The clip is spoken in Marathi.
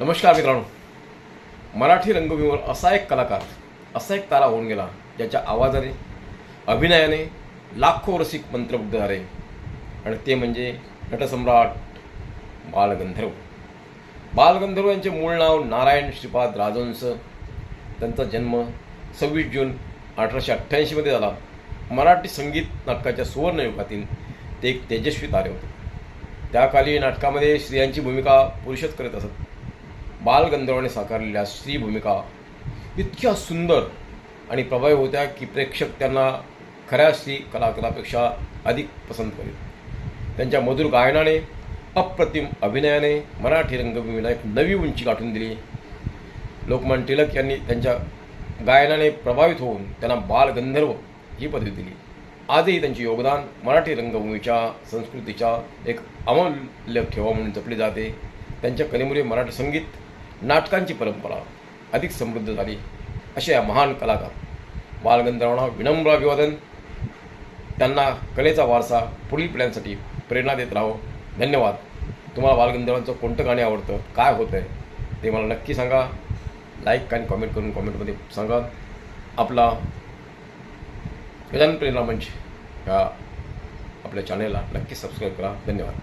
नमस्कार मित्रांनो, मराठी रंगभूमीवर असा एक कलाकार, असा एक तारा होऊन गेला ज्याच्या आवाजाने, अभिनयाने लाखो रसिक मंत्रमुग्ध झाले आणि ते म्हणजे नटसम्राट बालगंधर्व. बालगंधर्व यांचे मूळ नाव नारायण श्रीपाद राजहंस. त्यांचा जन्म 26 जून 1888 झाला. मराठी संगीत नाटकाच्या सुवर्णयुगातील ते एक तेजस्वी तारे होते. त्या काली नाटकामध्ये स्त्रियांची भूमिका पुरुषच करत असत. बालगंधर्वाने साकारलेल्या स्त्री भूमिका इतक्या सुंदर आणि प्रभावी होत्या की प्रेक्षक त्यांना खऱ्या स्त्री कलाकारापेक्षा अधिक पसंत करीत. त्यांच्या मधुर गायनाने, अप्रतिम अभिनयाने मराठी रंगभूमीला एक नवी उंची गाठून दिली. लोकमान्य टिळक यांनी त्यांच्या गायनाने प्रभावित होऊन त्यांना बालगंधर्व ही पदवी दिली. आजही त्यांचे योगदान मराठी रंगभूमीच्या संस्कृतीच्या एक अमूल्य ठेवा म्हणून जपले जाते. त्यांच्या कलेमुळे मराठी संगीत नाटकांची परंपरा अधिक समृद्ध झाली. असे या महान कलाकार बालगंधर्वांना विनम्र अभिवादन. त्यांना कलेचा वारसा पुढील पिढ्यांसाठी प्रेरणा देत राहो. धन्यवाद. तुम्हाला बालगंधर्वांचं कोणतं गाणे आवडतं, काय होतं आहे ते मला नक्की सांगा. लाईक आणि कॉमेंट करून कॉमेंटमध्ये सांगा. आपला गजानन प्रेरणा मंच ह्या आपल्या चॅनेलला नक्की सबस्क्राईब करा. धन्यवाद.